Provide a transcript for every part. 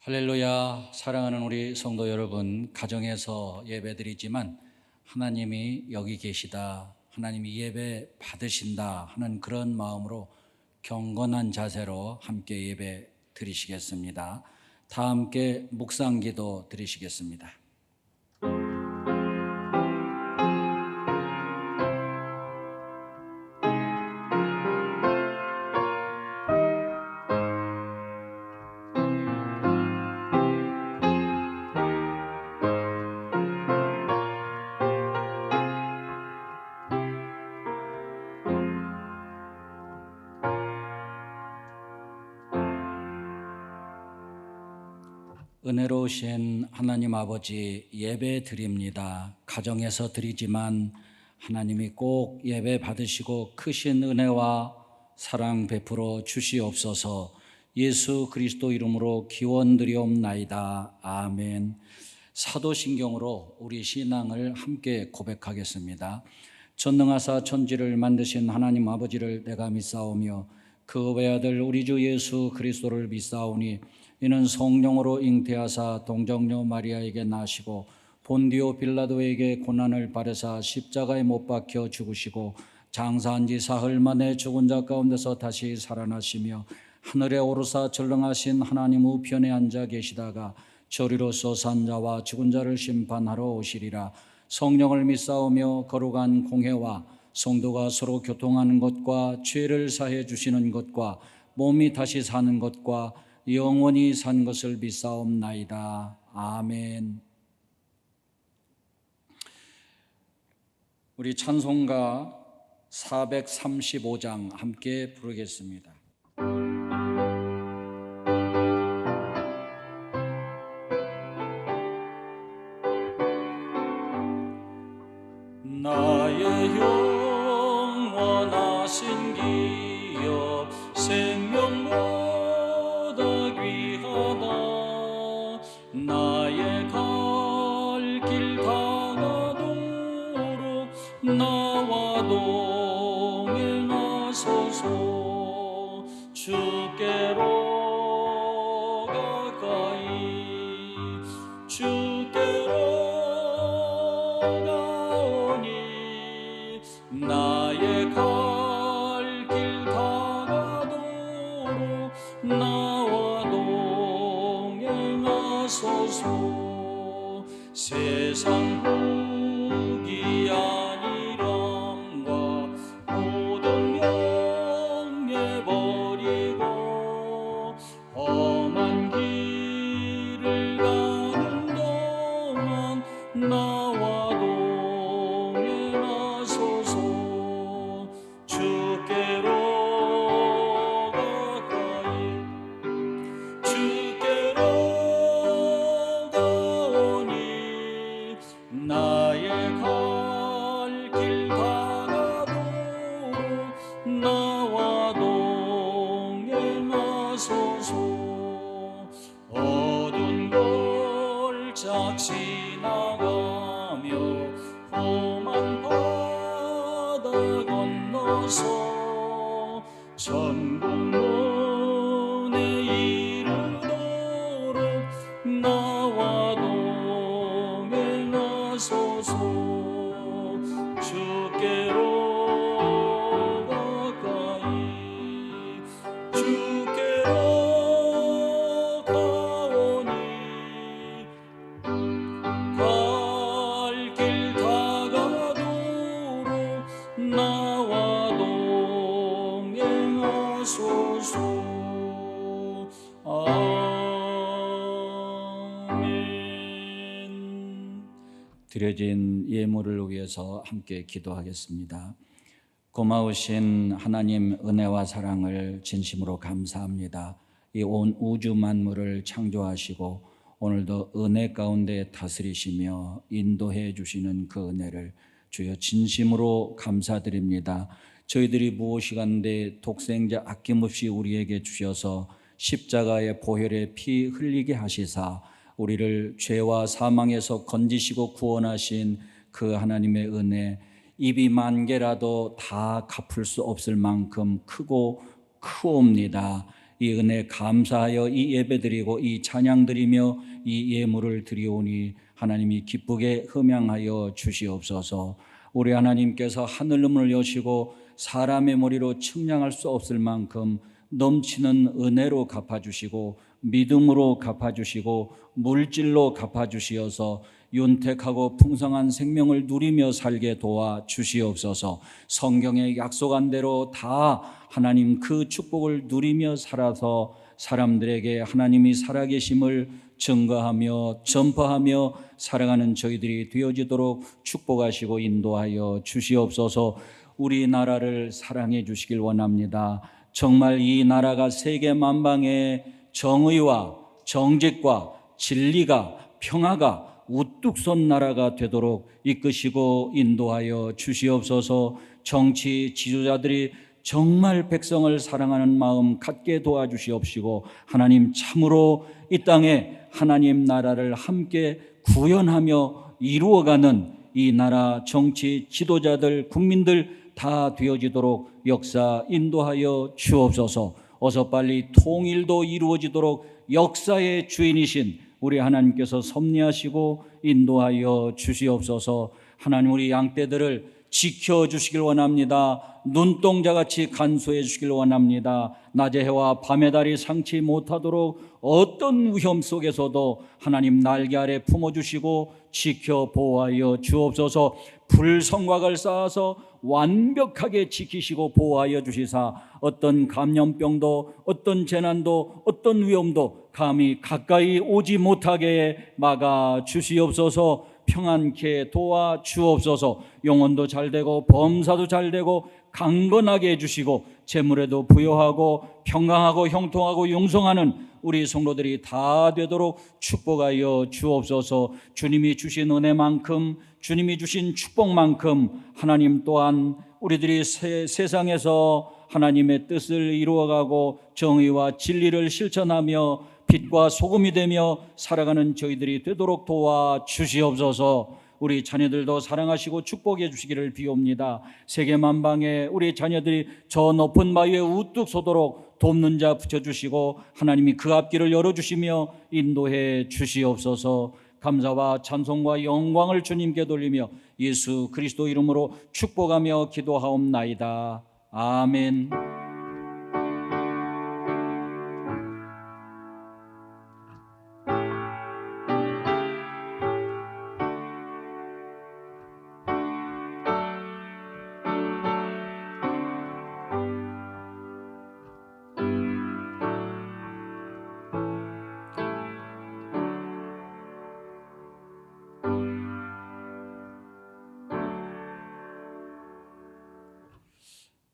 할렐루야. 사랑하는 우리 성도 여러분, 가정에서 예배드리지만 하나님이 여기 계시다, 하나님이 예배 받으신다 하는 그런 마음으로 경건한 자세로 함께 예배 드리시겠습니다. 다 함께 묵상기도 드리시겠습니다. 은혜로우신 하나님 아버지, 예배 드립니다. 가정에서 드리지만 하나님이 꼭 예배 받으시고 크신 은혜와 사랑 베풀어 주시옵소서. 예수 그리스도 이름으로 기원드리옵나이다. 아멘. 사도신경으로 우리 신앙을 함께 고백하겠습니다. 전능하사 천지를 만드신 하나님 아버지를 내가 믿사오며 그 외아들 우리 주 예수 그리스도를 믿사오니 이는 성령으로 잉태하사 동정녀 마리아에게 나시고 본디오 빌라도에게 고난을 받으사 십자가에 못 박혀 죽으시고 장사한 지 사흘 만에 죽은 자 가운데서 다시 살아나시며 하늘에 오르사 전능하신 하나님 우편에 앉아 계시다가 저리로서 산 자와 죽은 자를 심판하러 오시리라. 성령을 믿사오며 거룩한 공회와 성도가 서로 교통하는 것과 죄를 사해 주시는 것과 몸이 다시 사는 것과 영원히 산 것을 믿사옵나이다. 아멘. 우리 찬송가 435장 함께 부르겠습니다. 나의 영원하신 기업 생명보다 귀하다. 나의 갈 길 다가도록 나와 동행하소서. 주께로 가까이 나의 갈 길 다가도록 나와 동행하소서. 세상 후기 안일함과 모든 명예 버리고 험한 길을 가는 동안 나와 동행하소서. 주께로 가까이 주께로 가오니 나의 갈 길 다가도록 나와 동행하소서. 어두운 골짝 지나가며 험한 바다 건너서 천국문에 이르도록 나와 동행하소서. 주께로 가까이 주께로 가오니 갈 길 다가도록 나와 동행하소서. 아멘. 드려진 예물을 위해서 함께 기도하겠습니다. 고마우신 하나님 은혜와 사랑을 진심으로 감사합니다. 이 온 우주 만물을 창조하시고 오늘도 은혜 가운데 다스리시며 인도해 주시는 그 은혜를 주여 진심으로 감사드립니다. 저희들이 무엇이간데 독생자 아낌없이 우리에게 주셔서 십자가의 보혈의 피 흘리게 하시사 우리를 죄와 사망에서 건지시고 구원하신 그 하나님의 은혜, 입이 만 개라도 다 갚을 수 없을 만큼 크고 크옵니다. 이 은혜 감사하여 이 예배드리고 이 찬양드리며 이 예물을 드리오니 하나님이 기쁘게 흠양하여 주시옵소서. 우리 하나님께서 하늘문을 여시고 사람의 머리로 측량할 수 없을 만큼 넘치는 은혜로 갚아주시고 믿음으로 갚아주시고 물질로 갚아주시어서 윤택하고 풍성한 생명을 누리며 살게 도와주시옵소서. 성경에 약속한 대로 다 하나님 그 축복을 누리며 살아서 사람들에게 하나님이 살아계심을 증거하며 전파하며 살아가는 저희들이 되어지도록 축복하시고 인도하여 주시옵소서. 우리나라를 사랑해 주시길 원합니다. 정말 이 나라가 세계 만방에 정의와 정직과 진리가 평화가 우뚝 선 나라가 되도록 이끄시고 인도하여 주시옵소서. 정치 지도자들이 정말 백성을 사랑하는 마음 갖게 도와주시옵시고 하나님 참으로 이 땅에 하나님 나라를 함께 구현하며 이루어가는 이 나라 정치 지도자들 국민들 다 되어지도록 역사 인도하여 주옵소서. 어서 빨리 통일도 이루어지도록 역사의 주인이신 우리 하나님께서 섭리하시고 인도하여 주시옵소서. 하나님 우리 양떼들을 지켜주시길 원합니다. 눈동자같이 간수해 주시길 원합니다. 낮의 해와 밤의 달이 상치 못하도록 어떤 위험 속에서도 하나님 날개 아래 품어주시고 지켜 보호하여 주옵소서. 불성곽을 쌓아서 완벽하게 지키시고 보호하여 주시사 어떤 감염병도 어떤 재난도 어떤 위험도 감히 가까이 오지 못하게 막아 주시옵소서. 평안케 도와 주옵소서. 영혼도 잘되고 범사도 잘되고 강건하게 해주시고 재물에도 부여하고 평강하고 형통하고 융성하는 우리 성도들이 다 되도록 축복하여 주옵소서. 주님이 주신 은혜만큼 주님이 주신 축복만큼 하나님 또한 우리들이 세상에서 하나님의 뜻을 이루어가고 정의와 진리를 실천하며 빛과 소금이 되며 살아가는 저희들이 되도록 도와주시옵소서. 우리 자녀들도 사랑하시고 축복해 주시기를 비옵니다. 세계 만방에 우리 자녀들이 저 높은 바위에 우뚝 서도록 돕는 자 붙여주시고 하나님이 그 앞길을 열어주시며 인도해 주시옵소서. 감사와 찬송과 영광을 주님께 돌리며 예수 그리스도 이름으로 축복하며 기도하옵나이다. 아멘.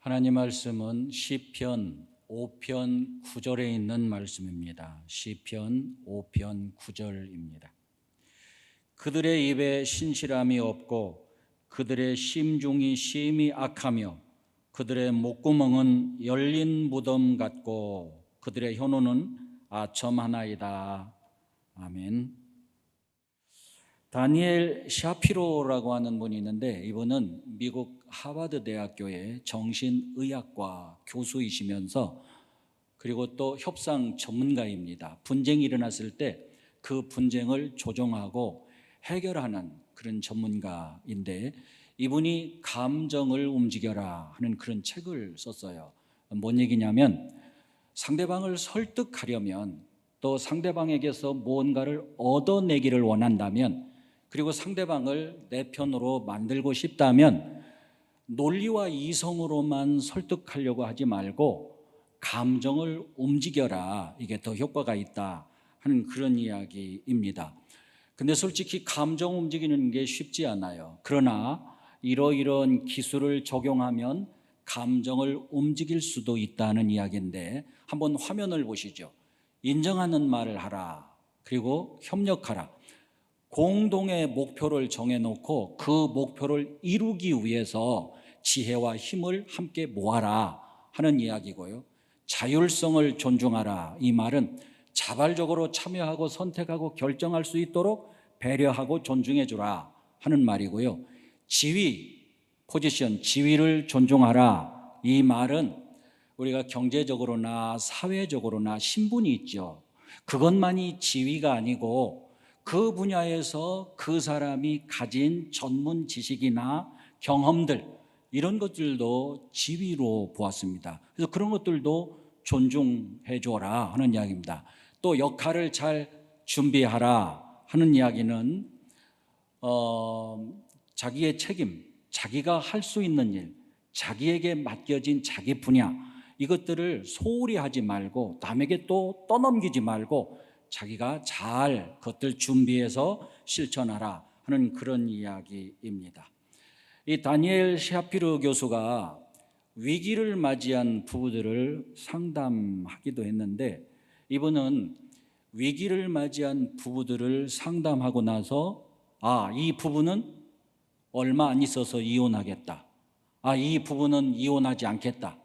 하나님 말씀은 시편 5편 9절에 있는 말씀입니다. 시편 5편 9절입니다. 그들의 입에 신실함이 없고 그들의 심중이 심히 악하며 그들의 목구멍은 열린 무덤 같고 그들의 혀노는 아첨하나이다. 아멘. 다니엘 샤피로라고 하는 분이 있는데 이분은 미국 하버드 대학교의 정신의학과 교수이시면서 그리고 또 협상 전문가입니다. 분쟁이 일어났을 때 그 분쟁을 조정하고 해결하는 그런 전문가인데 이분이 감정을 움직여라 하는 그런 책을 썼어요. 뭔 얘기냐면 상대방을 설득하려면 또 상대방에게서 무언가를 얻어내기를 원한다면 그리고 상대방을 내 편으로 만들고 싶다면 논리와 이성으로만 설득하려고 하지 말고 감정을 움직여라. 이게 더 효과가 있다 하는 그런 이야기입니다. 근데 솔직히 감정 움직이는 게 쉽지 않아요. 그러나 이러이러한 기술을 적용하면 감정을 움직일 수도 있다는 이야기인데 한번 화면을 보시죠. 인정하는 말을 하라. 그리고 협력하라. 공동의 목표를 정해놓고 그 목표를 이루기 위해서 지혜와 힘을 함께 모아라 하는 이야기고요. 자율성을 존중하라. 이 말은 자발적으로 참여하고 선택하고 결정할 수 있도록 배려하고 존중해 주라 하는 말이고요. 지위, 포지션, 지위를 존중하라. 이 말은 우리가 경제적으로나 사회적으로나 신분이 있죠. 그것만이 지위가 아니고 그 분야에서 그 사람이 가진 전문 지식이나 경험들, 이런 것들도 지위로 보았습니다. 그래서 그런 것들도 존중해 줘라 하는 이야기입니다. 또 역할을 잘 준비하라 하는 이야기는 자기의 책임, 자기가 할 수 있는 일, 자기에게 맡겨진 자기 분야, 이것들을 소홀히 하지 말고 남에게 또 떠넘기지 말고 자기가 잘 그것들 준비해서 실천하라 하는 그런 이야기입니다. 이 다니엘 샤피르 교수가 위기를 맞이한 부부들을 상담하기도 했는데, 이분은 위기를 맞이한 부부들을 상담하고 나서 이 부부는 얼마 안 있어서 이혼하겠다, 이 부부는 이혼하지 않겠다,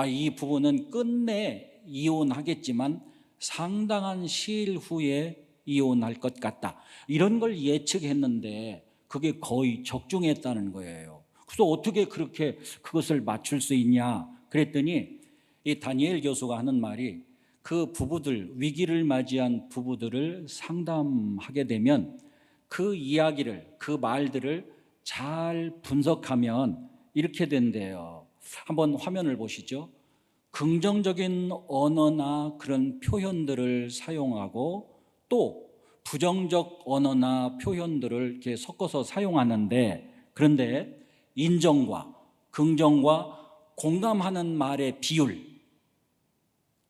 이 부부는 끝내 이혼하겠지만 상당한 시일 후에 이혼할 것 같다, 이런 걸 예측했는데 그게 거의 적중했다는 거예요. 그래서 어떻게 그렇게 그것을 맞출 수 있냐 그랬더니, 이 다니엘 교수가 하는 말이, 그 부부들, 위기를 맞이한 부부들을 상담하게 되면 그 이야기를, 그 말들을 잘 분석하면 이렇게 된대요. 한번 화면을 보시죠. 긍정적인 언어나 그런 표현들을 사용하고 또 부정적 언어나 표현들을 이렇게 섞어서 사용하는데, 그런데 인정과 긍정과 공감하는 말의 비율,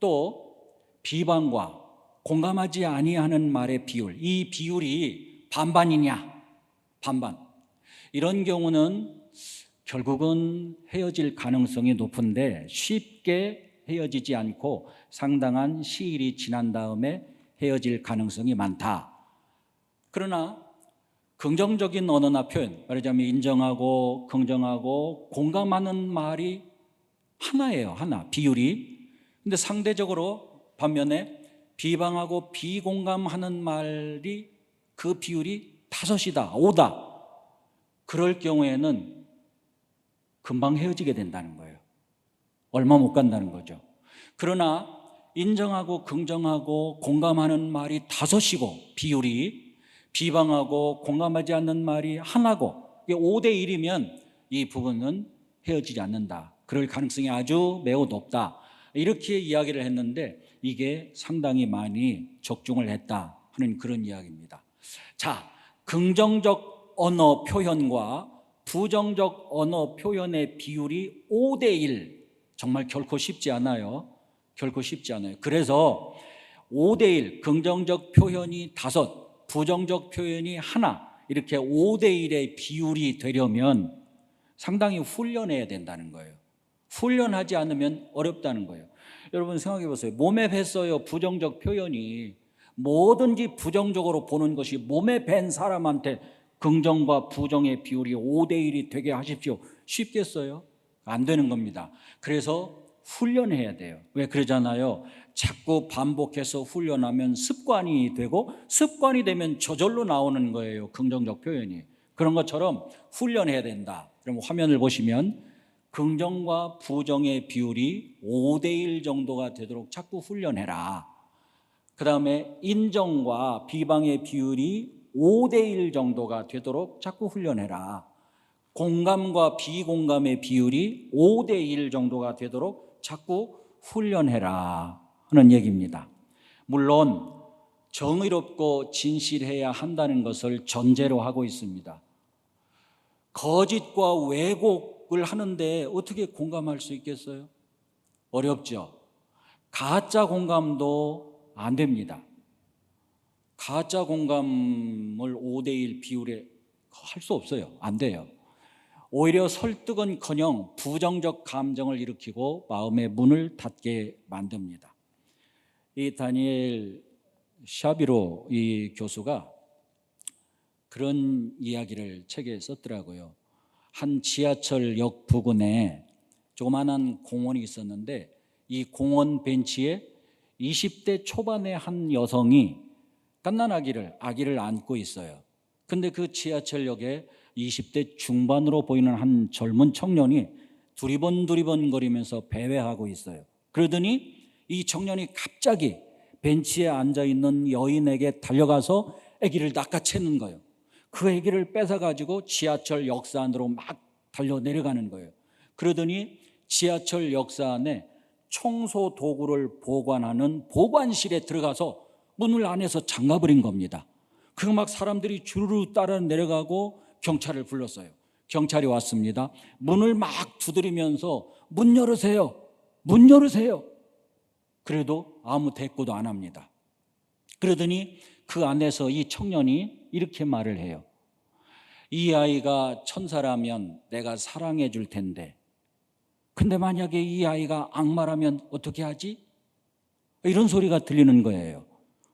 또 비방과 공감하지 아니하는 말의 비율, 이 비율이 반반이냐, 반반, 이런 경우는 결국은 헤어질 가능성이 높은데 쉽게 헤어지지 않고 상당한 시일이 지난 다음에 헤어질 가능성이 많다. 그러나 긍정적인 언어나 표현, 말하자면 인정하고 긍정하고 공감하는 말이 하나예요, 하나, 비율이. 근데 상대적으로 반면에 비방하고 비공감하는 말이 그 비율이 5이다, 5다. 그럴 경우에는 금방 헤어지게 된다는 거예요. 얼마 못 간다는 거죠. 그러나 인정하고 긍정하고 공감하는 말이 5이고 비율이, 비방하고 공감하지 않는 말이 하나고, 이게 5대 1이면 이 부분은 헤어지지 않는다, 그럴 가능성이 아주 매우 높다, 이렇게 이야기를 했는데 이게 상당히 많이 적중을 했다 하는 그런 이야기입니다. 자, 긍정적 언어 표현과 부정적 언어 표현의 비율이 5대 1, 정말 결코 쉽지 않아요. 결코 쉽지 않아요. 그래서 5대 1, 긍정적 표현이 5, 부정적 표현이 하나, 이렇게 5대 1의 비율이 되려면 상당히 훈련해야 된다는 거예요. 훈련하지 않으면 어렵다는 거예요. 여러분 생각해 보세요. 몸에 뱄어요, 부정적 표현이. 뭐든지 부정적으로 보는 것이 몸에 밴 사람한테 긍정과 부정의 비율이 5대 1이 되게 하십시오, 쉽겠어요? 안 되는 겁니다. 그래서 훈련해야 돼요. 왜 그러잖아요. 자꾸 반복해서 훈련하면 습관이 되고, 습관이 되면 저절로 나오는 거예요, 긍정적 표현이. 그런 것처럼 훈련해야 된다. 그럼 화면을 보시면 긍정과 부정의 비율이 5대 1 정도가 되도록 자꾸 훈련해라. 그 다음에 인정과 비방의 비율이 5대 1 정도가 되도록 자꾸 훈련해라. 공감과 비공감의 비율이 5대 1 정도가 되도록 자꾸 훈련해라 하는 얘기입니다. 물론 정의롭고 진실해야 한다는 것을 전제로 하고 있습니다. 거짓과 왜곡을 하는데 어떻게 공감할 수 있겠어요? 어렵죠. 가짜 공감도 안 됩니다. 가짜 공감을 5대 1 비율에 할 수 없어요. 안 돼요. 오히려 설득은커녕 부정적 감정을 일으키고 마음의 문을 닫게 만듭니다. 이 다니엘 샤피로 이 교수가 그런 이야기를 책에 썼더라고요. 한 지하철역 부근에 조그마한 공원이 있었는데 이 공원 벤치에 20대 초반의 한 여성이 갓난아기를 안고 있어요. 근데 그 지하철역에 20대 중반으로 보이는 한 젊은 청년이 두리번두리번거리면서 배회하고 있어요. 그러더니 이 청년이 갑자기 벤치에 앉아있는 여인에게 달려가서 아기를 낚아채는 거예요. 그 아기를 뺏어가지고 지하철 역사 안으로 막 달려 내려가는 거예요. 그러더니 지하철 역사 안에 청소 도구를 보관하는 보관실에 들어가서 문을 안에서 잠가버린 겁니다. 그 막 사람들이 주르르 따라 내려가고 경찰을 불렀어요. 경찰이 왔습니다. 문을 막 두드리면서 문 열으세요. 문 열으세요. 그래도 아무 대꾸도 안 합니다. 그러더니 그 안에서 이 청년이 이렇게 말을 해요. 이 아이가 천사라면 내가 사랑해 줄 텐데, 근데 만약에 이 아이가 악마라면 어떻게 하지? 이런 소리가 들리는 거예요.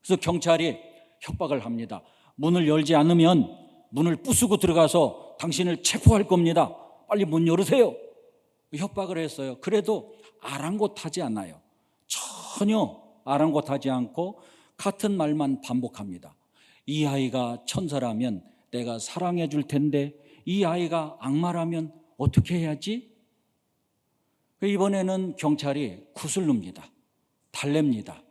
그래서 경찰이 협박을 합니다. 문을 열지 않으면 문을 부수고 들어가서 당신을 체포할 겁니다. 빨리 문 열으세요. 협박을 했어요. 그래도 아랑곳하지 않아요. 전혀 아랑곳하지 않고 같은 말만 반복합니다. 이 아이가 천사라면 내가 사랑해 줄 텐데 이 아이가 악마라면 어떻게 해야지? 이번에는 경찰이 구슬릅니다. 달랩니다.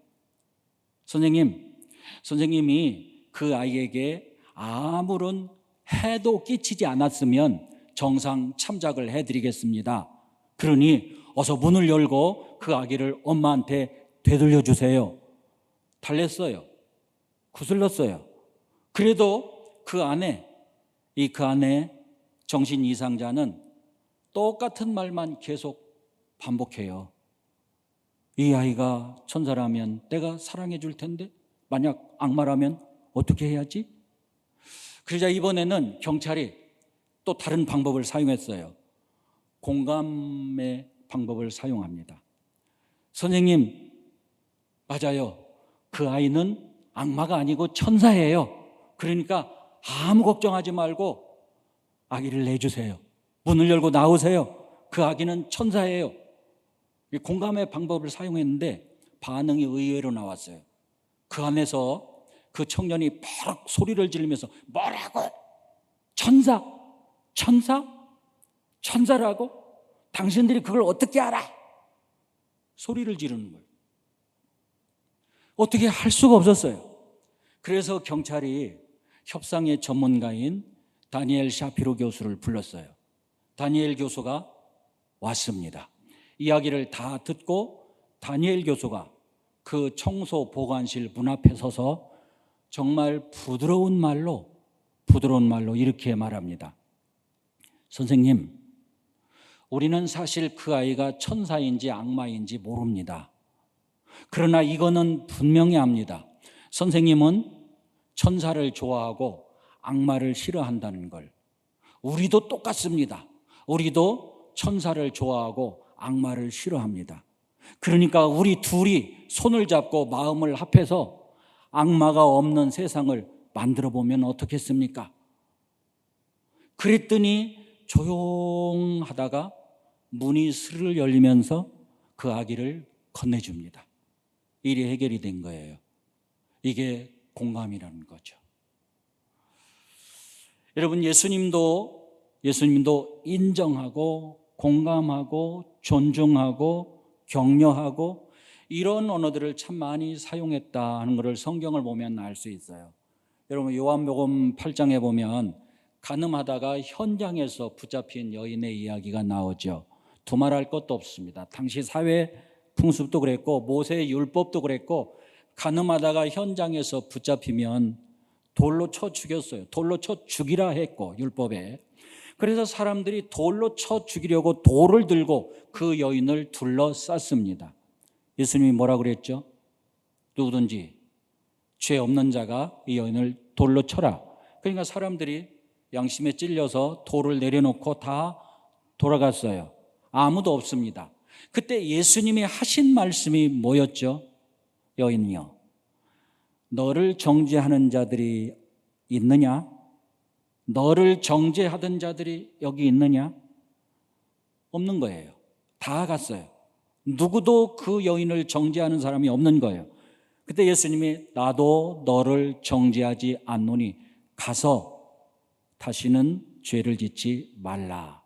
선생님이 그 아이에게 아무런 해도 끼치지 않았으면 정상 참작을 해드리겠습니다. 그러니 어서 문을 열고 그 아기를 엄마한테 되돌려 주세요. 달랬어요. 구슬렀어요. 그래도 그 안에 정신 이상자는 똑같은 말만 계속 반복해요. 이 아이가 천사라면 내가 사랑해 줄 텐데 만약 악마라면 어떻게 해야지? 그러자 이번에는 경찰이 또 다른 방법을 사용했어요. 공감의 방법을 사용합니다. 선생님, 맞아요. 그 아이는 악마가 아니고 천사예요. 그러니까 아무 걱정하지 말고 아기를 내주세요. 문을 열고 나오세요. 그 아기는 천사예요. 공감의 방법을 사용했는데 반응이 의외로 나왔어요. 그 안에서 그 청년이 퍽 소리를 지르면서 뭐라고? 천사? 천사라고? 당신들이 그걸 어떻게 알아? 소리를 지르는 거예요. 어떻게 할 수가 없었어요. 그래서 경찰이 협상의 전문가인 다니엘 샤피로 교수를 불렀어요. 다니엘 교수가 왔습니다. 이야기를 다 듣고 다니엘 교수가 그 청소 보관실 문 앞에 서서 정말 부드러운 말로 이렇게 말합니다. 선생님, 우리는 사실 그 아이가 천사인지 악마인지 모릅니다. 그러나 이거는 분명히 압니다. 선생님은 천사를 좋아하고 악마를 싫어한다는 걸. 우리도 똑같습니다. 우리도 천사를 좋아하고 악마를 싫어합니다. 그러니까 우리 둘이 손을 잡고 마음을 합해서 악마가 없는 세상을 만들어 보면 어떻겠습니까? 그랬더니 조용하다가 문이 스르르 열리면서 그 아기를 건네줍니다. 일이 해결이 된 거예요. 이게 공감이라는 거죠. 여러분, 예수님도 인정하고 공감하고 존중하고 격려하고 이런 언어들을 참 많이 사용했다 하는 것을 성경을 보면 알 수 있어요. 여러분, 요한복음 8장에 보면 간음하다가 현장에서 붙잡힌 여인의 이야기가 나오죠. 두말할 것도 없습니다. 당시 사회 풍습도 그랬고 모세의 율법도 그랬고 간음하다가 현장에서 붙잡히면 돌로 쳐 죽였어요. 돌로 쳐 죽이라 했고 율법에. 그래서 사람들이 돌로 쳐 죽이려고 돌을 들고 그 여인을 둘러쌌습니다. 예수님이 뭐라 그랬죠? 누구든지 죄 없는 자가 이 여인을 돌로 쳐라. 그러니까 사람들이 양심에 찔려서 돌을 내려놓고 다 돌아갔어요. 아무도 없습니다. 그때 예수님이 하신 말씀이 뭐였죠? 여인이여, 너를 정죄하는 자들이 있느냐? 너를 정죄하던 자들이 여기 있느냐? 없는 거예요. 다 갔어요. 누구도 그 여인을 정죄하는 사람이 없는 거예요. 그때 예수님이 나도 너를 정죄하지 않노니 가서 다시는 죄를 짓지 말라.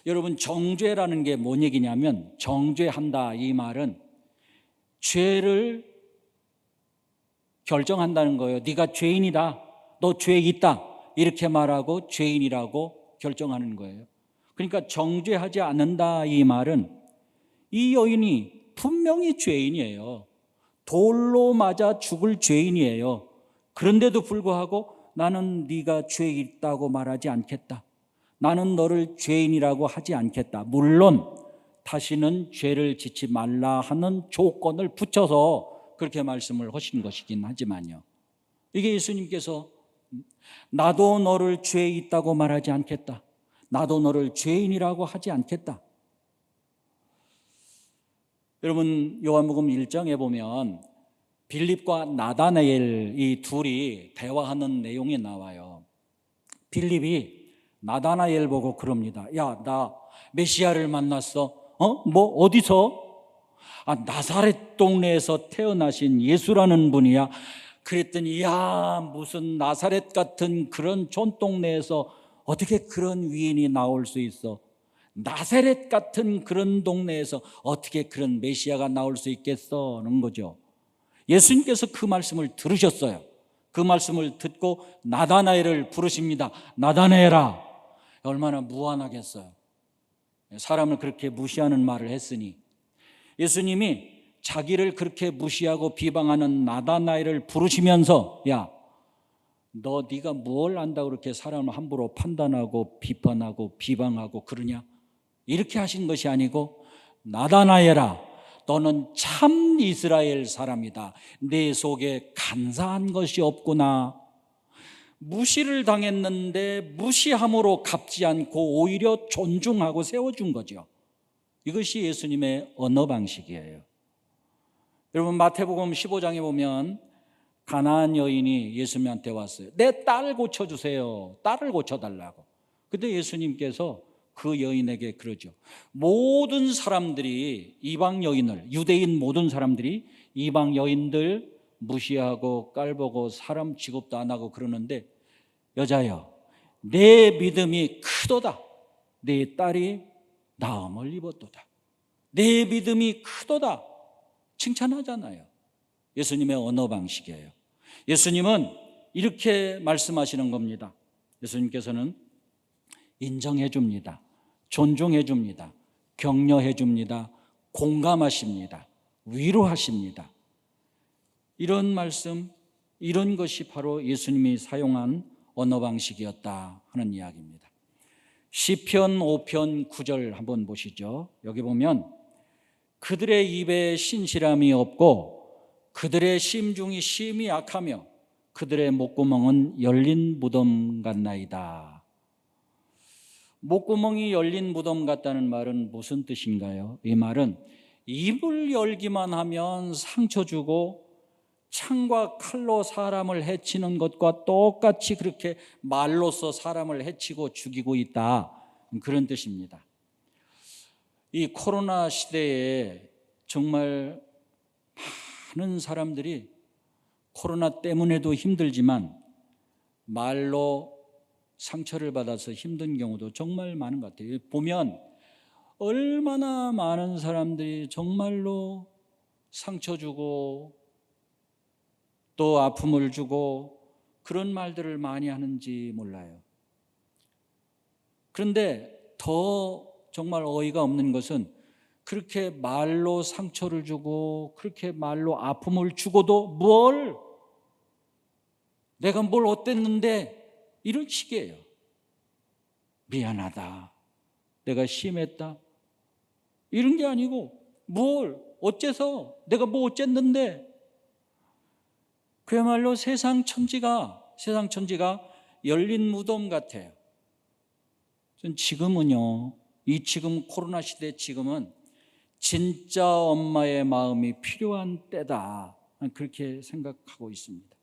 여러분, 정죄라는 게 뭔 얘기냐면, 정죄한다 이 말은 죄를 결정한다는 거예요. 네가 죄인이다, 너 죄 있다, 이렇게 말하고 죄인이라고 결정하는 거예요. 그러니까 정죄하지 않는다 이 말은 이 여인이 분명히 죄인이에요. 돌로 맞아 죽을 죄인이에요. 그런데도 불구하고 나는 네가 죄 있다고 말하지 않겠다, 나는 너를 죄인이라고 하지 않겠다, 물론 다시는 죄를 짓지 말라 하는 조건을 붙여서 그렇게 말씀을 하신 것이긴 하지만요, 이게 예수님께서 나도 너를 죄 있다고 말하지 않겠다, 나도 너를 죄인이라고 하지 않겠다. 여러분, 요한복음 1장에 보면 빌립과 나다나엘 이 둘이 대화하는 내용이 나와요. 빌립이 나다나엘 보고 그럽니다. 야, 나 메시아를 만났어. 뭐 어디서? 나사렛 동네에서 태어나신 예수라는 분이야. 그랬더니 야, 무슨 나사렛 같은 그런 촌동네에서 어떻게 그런 위인이 나올 수 있어? 나사렛 같은 그런 동네에서 어떻게 그런 메시아가 나올 수 있겠어? 는 거죠. 예수님께서 그 말씀을 들으셨어요. 그 말씀을 듣고 나다나엘을 부르십니다. 나다나엘아. 얼마나 무안하겠어요. 사람을 그렇게 무시하는 말을 했으니. 예수님이 자기를 그렇게 무시하고 비방하는 나다나엘을 부르시면서 야, 네가 뭘 안다고 그렇게 사람을 함부로 판단하고 비판하고 비방하고 그러냐? 이렇게 하신 것이 아니고 나다나엘아, 너는 참 이스라엘 사람이다. 내 속에 간사한 것이 없구나. 무시를 당했는데 무시함으로 갚지 않고 오히려 존중하고 세워준 거죠. 이것이 예수님의 언어 방식이에요. 여러분, 마태복음 15장에 보면 가나안 여인이 예수님한테 왔어요. 내 딸 고쳐주세요. 딸을 고쳐달라고. 근데 예수님께서 그 여인에게 그러죠. 모든 사람들이 이방 여인을, 유대인 모든 사람들이 이방 여인들 무시하고 깔보고 사람 취급도 안 하고 그러는데 여자여, 내 믿음이 크도다. 내 딸이 나음을 입었도다. 내 믿음이 크도다. 칭찬하잖아요. 예수님의 언어 방식이에요. 예수님은 이렇게 말씀하시는 겁니다. 예수님께서는 인정해 줍니다. 존중해 줍니다. 격려해 줍니다. 공감하십니다. 위로하십니다. 이런 말씀, 이런 것이 바로 예수님이 사용한 언어 방식이었다 하는 이야기입니다. 시편 5편 9절 한번 보시죠. 여기 보면 그들의 입에 신실함이 없고 그들의 심중이 심히 약하며 그들의 목구멍은 열린 무덤 같나이다. 목구멍이 열린 무덤 같다는 말은 무슨 뜻인가요? 이 말은 입을 열기만 하면 상처 주고 창과 칼로 사람을 해치는 것과 똑같이 그렇게 말로써 사람을 해치고 죽이고 있다, 그런 뜻입니다. 이 코로나 시대에 정말 많은 사람들이 코로나 때문에도 힘들지만 말로 상처를 받아서 힘든 경우도 정말 많은 것 같아요. 보면 얼마나 많은 사람들이 정말로 상처 주고 또 아픔을 주고 그런 말들을 많이 하는지 몰라요. 그런데 더 정말 어이가 없는 것은 그렇게 말로 상처를 주고 그렇게 말로 아픔을 주고도 내가 뭘 어땠는데 이런 식이에요. 미안하다, 내가 심했다, 이런 게 아니고 어째서 내가 뭐 어쨌는데. 그야말로 세상 천지가 열린 무덤 같아요. 지금은요, 지금 코로나 시대 지금은 진짜 엄마의 마음이 필요한 때다, 그렇게 생각하고 있습니다.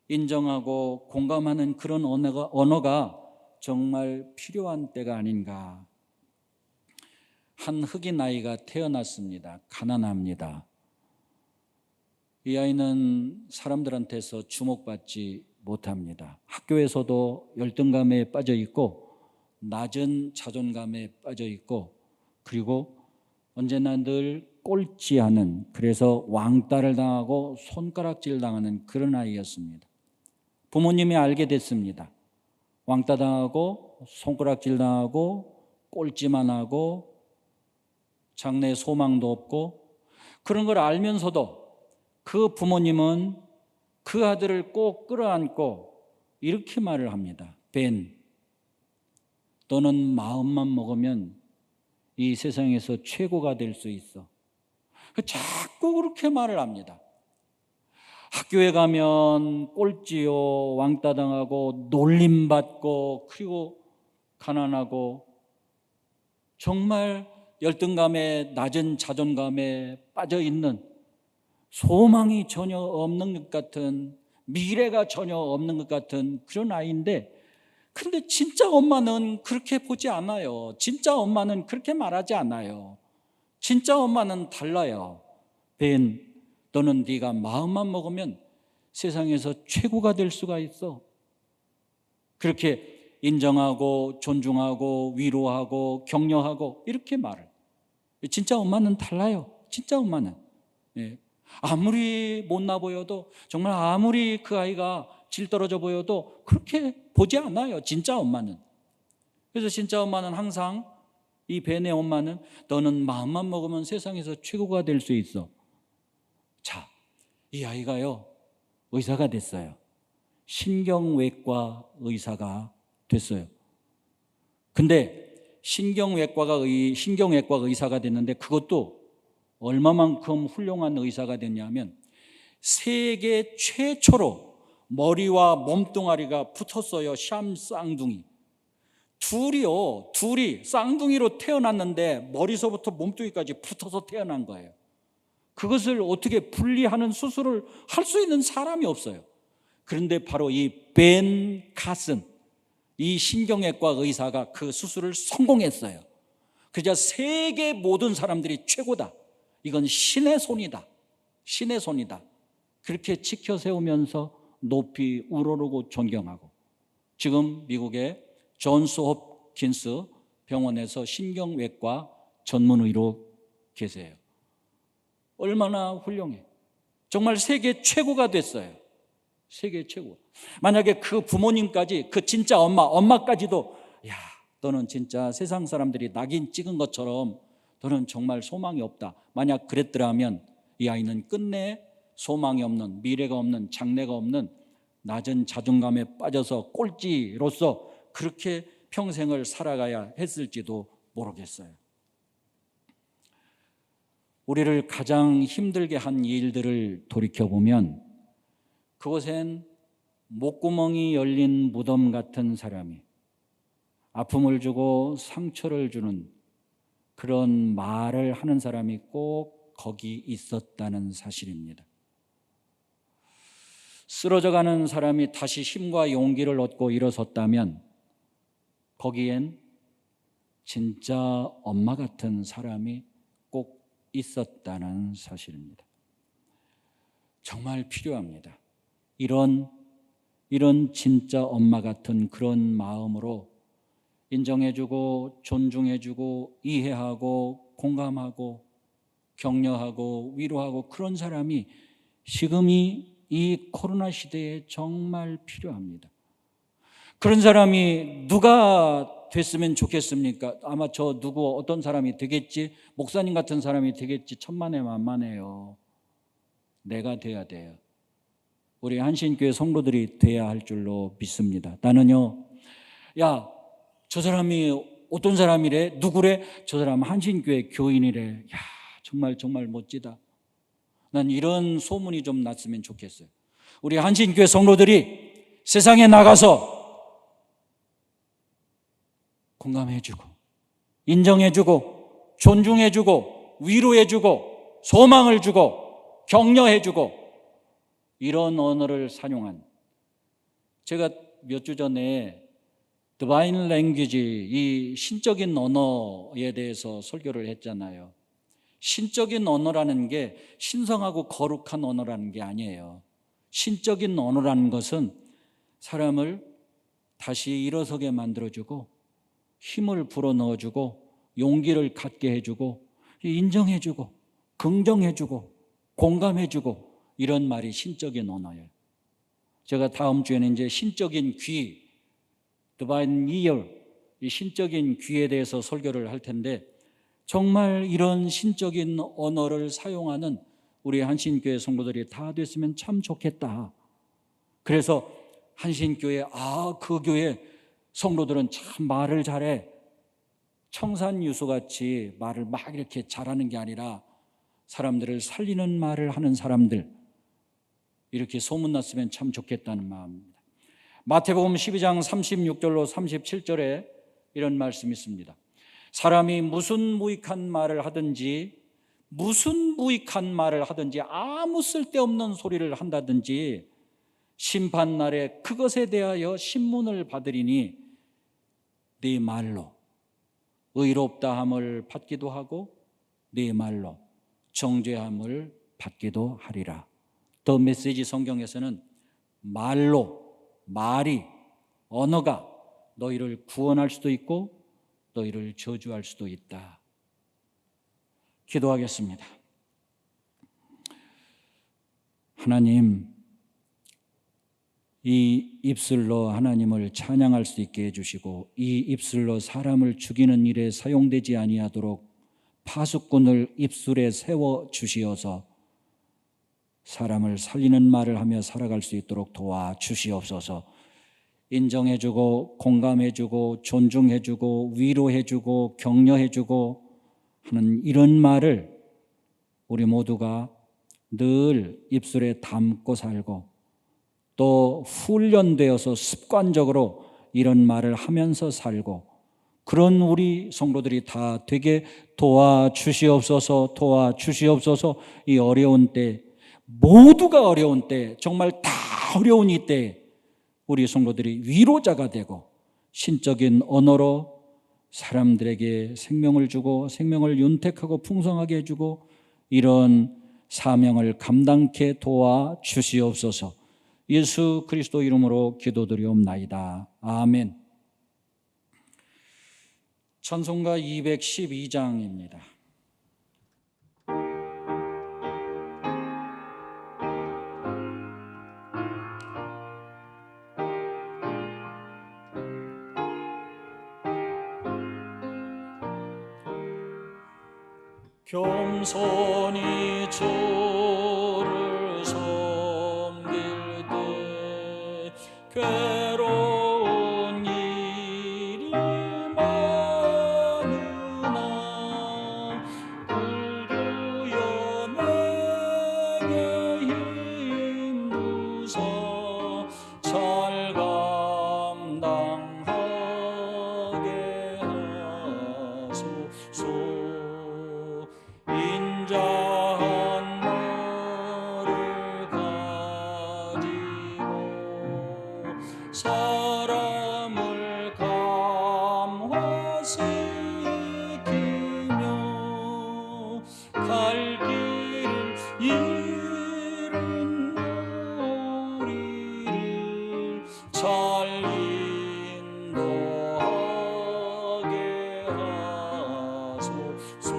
인정하고 공감하는 그런 언어가 정말 필요한 때가 아닌가. 한 흑인 아이가 태어났습니다. 가난합니다. 이 아이는 사람들한테서 주목받지 못합니다. 학교에서도 열등감에 빠져 있고 낮은 자존감에 빠져 있고, 그리고 언제나 늘 꼴찌하는, 그래서 왕따를 당하고 손가락질 당하는 그런 아이였습니다. 부모님이 알게 됐습니다. 왕따 당하고 손가락질 당하고 꼴찌만 하고 장래에 소망도 없고, 그런 걸 알면서도 그 부모님은 그 아들을 꼭 끌어안고 이렇게 말을 합니다. 벤, 너는 마음만 먹으면 이 세상에서 최고가 될 수 있어. 자꾸 그렇게 말을 합니다. 학교에 가면 꼴찌요, 왕따 당하고 놀림받고, 그리고 가난하고, 정말 열등감에, 낮은 자존감에 빠져 있는, 소망이 전혀 없는 것 같은, 미래가 전혀 없는 것 같은 그런 아이인데, 근데 진짜 엄마는 그렇게 보지 않아요. 진짜 엄마는 그렇게 말하지 않아요. 진짜 엄마는 달라요. 벤, 너는 네가 마음만 먹으면 세상에서 최고가 될 수가 있어. 그렇게 인정하고 존중하고 위로하고 격려하고 이렇게 말을. 진짜 엄마는 달라요. 진짜 엄마는. 예. 아무리 못나 보여도, 정말 아무리 그 아이가 질 떨어져 보여도 그렇게 보지 않아요. 진짜 엄마는. 그래서 진짜 엄마는 항상, 이 벤의 엄마는 너는 마음만 먹으면 세상에서 최고가 될 수 있어. 자, 이 아이가요 의사가 됐어요. 신경외과 의사가 됐어요. 근데 신경외과 의사가 됐는데, 그것도 얼마만큼 훌륭한 의사가 됐냐면, 세계 최초로 머리와 몸뚱아리가 붙었어요. 샴 쌍둥이. 둘이 쌍둥이로 태어났는데 머리서부터 몸뚱이까지 붙어서 태어난 거예요. 그것을 어떻게 분리하는 수술을 할 수 있는 사람이 없어요. 그런데 바로 이 벤 카슨, 이 신경외과 의사가 그 수술을 성공했어요. 그저 세계 모든 사람들이 최고다, 이건 신의 손이다, 신의 손이다, 그렇게 지켜세우면서 높이 우러르고 존경하고, 지금 미국의 존스 홉킨스 병원에서 신경외과 전문의로 계세요. 얼마나 훌륭해. 정말 세계 최고가 됐어요. 세계 최고. 만약에 그 부모님까지, 그 진짜 엄마까지도, 야, 너는 진짜 세상 사람들이 낙인 찍은 것처럼 너는 정말 소망이 없다, 만약 그랬더라면 이 아이는 끝내 소망이 없는, 미래가 없는, 장래가 없는 낮은 자존감에 빠져서 꼴찌로서 그렇게 평생을 살아가야 했을지도 모르겠어요. 우리를 가장 힘들게 한 일들을 돌이켜보면, 그곳엔 목구멍이 열린 무덤 같은 사람이, 아픔을 주고 상처를 주는 그런 말을 하는 사람이 꼭 거기 있었다는 사실입니다. 쓰러져가는 사람이 다시 힘과 용기를 얻고 일어섰다면, 거기엔 진짜 엄마 같은 사람이 꼭 있었다는 사실입니다. 정말 필요합니다. 이런 진짜 엄마 같은 그런 마음으로 인정해주고 존중해주고 이해하고 공감하고 격려하고 위로하고, 그런 사람이 지금이 이 코로나 시대에 정말 필요합니다. 그런 사람이 누가 됐으면 좋겠습니까? 아마 저 누구 어떤 사람이 되겠지, 목사님 같은 사람이 되겠지, 천만에 만만해요. 내가 돼야 돼요. 우리 한신교회 성도들이 돼야 할 줄로 믿습니다. 나는요, 야, 저 사람이 어떤 사람이래? 누구래? 저 사람 한신교회 교인이래. 야, 정말 멋지다. 난 이런 소문이 좀 났으면 좋겠어요. 우리 한신교회 성도들이 세상에 나가서 공감해주고 인정해주고 존중해주고 위로해주고 소망을 주고 격려해주고, 이런 언어를 사용한, 제가 몇 주 전에 디바인 랭귀지, 이 신적인 언어에 대해서 설교를 했잖아요. 신적인 언어라는 게 신성하고 거룩한 언어라는 게 아니에요. 신적인 언어라는 것은 사람을 다시 일어서게 만들어주고 힘을 불어넣어주고 용기를 갖게 해주고 인정해주고 긍정해주고 공감해주고 이런 말이 신적인 언어예요. 제가 다음 주에는 이제 신적인 귀, Divine Ear, 이 신적인 귀에 대해서 설교를 할 텐데 정말 이런 신적인 언어를 사용하는 우리 한신교회 성도들이 다 됐으면 참 좋겠다. 그래서 한신교회, 그 교회 성도들은 참 말을 잘해. 청산유수같이 말을 막 이렇게 잘하는 게 아니라 사람들을 살리는 말을 하는 사람들, 이렇게 소문났으면 참 좋겠다는 마음입니다. 마태복음 12장 36절로 37절에 이런 말씀이 있습니다. 사람이 무슨 무익한 말을 하든지 아무 쓸데없는 소리를 한다든지 심판날에 그것에 대하여 신문을 받으리니 네 말로 의롭다함을 받기도 하고 네 말로 정죄함을 받기도 하리라. 더 메시지 성경에서는 말이, 언어가 너희를 구원할 수도 있고 너희를 저주할 수도 있다. 기도하겠습니다. 하나님, 이 입술로 하나님을 찬양할 수 있게 해주시고 이 입술로 사람을 죽이는 일에 사용되지 아니하도록 파수꾼을 입술에 세워 주시어서 사람을 살리는 말을 하며 살아갈 수 있도록 도와주시옵소서. 인정해주고 공감해주고 존중해주고 위로해주고 격려해주고 하는 이런 말을 우리 모두가 늘 입술에 담고 살고 또 훈련되어서 습관적으로 이런 말을 하면서 살고 그런 우리 성도들이 다 되게 도와주시옵소서. 이 어려운 때, 모두가 어려운 때, 정말 다 어려운 이때 우리 성도들이 위로자가 되고 신적인 언어로 사람들에게 생명을 주고 생명을 윤택하고 풍성하게 해주고 이런 사명을 감당케 도와주시옵소서. 예수 그리스도 이름으로 기도드리옵나이다. 아멘. 찬송가 212장입니다. 겸손히 주를 섬길 때 괴로운 일이 많으나 구주여 내게 힘 주사 잘 감당하게 하소서. 인자한 말을 가지고 사람을 감화시키며 갈 길 잃은 우리를 잘 인도하게 하소서.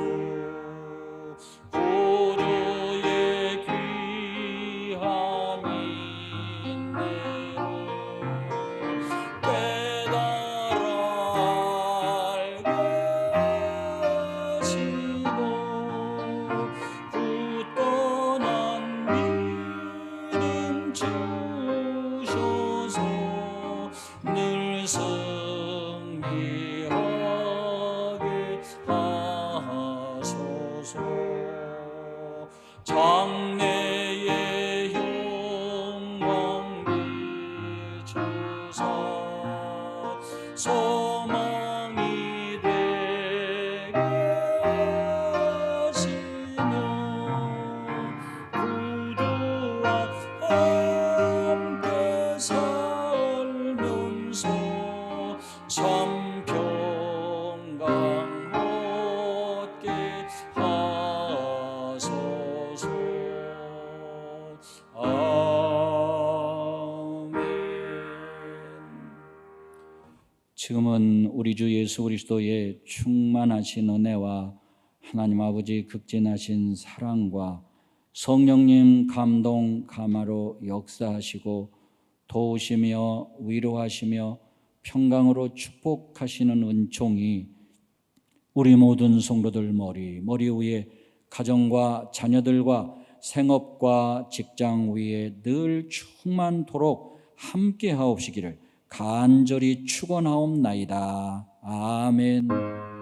구주의 귀한 인내를 깨달아 알게 하시고 굳건한 믿음 주셔서 늘 승리하게 하소서. 장래의 영광 비추사 소망이 되게 하시며 구주와 함께 살면서 참 평강 얻게 하소서. 지금은 우리 주 예수 그리스도의 충만하신 은혜와 하나님 아버지 극진하신 사랑과 성령님 감동 감화로 역사하시고 도우시며 위로하시며 평강으로 축복하시는 은총이 우리 모든 성도들 머리 위에 가정과 자녀들과 생업과 직장 위에 늘 충만토록 함께 하옵시기를 간절히 축원하옵나이다. 아멘.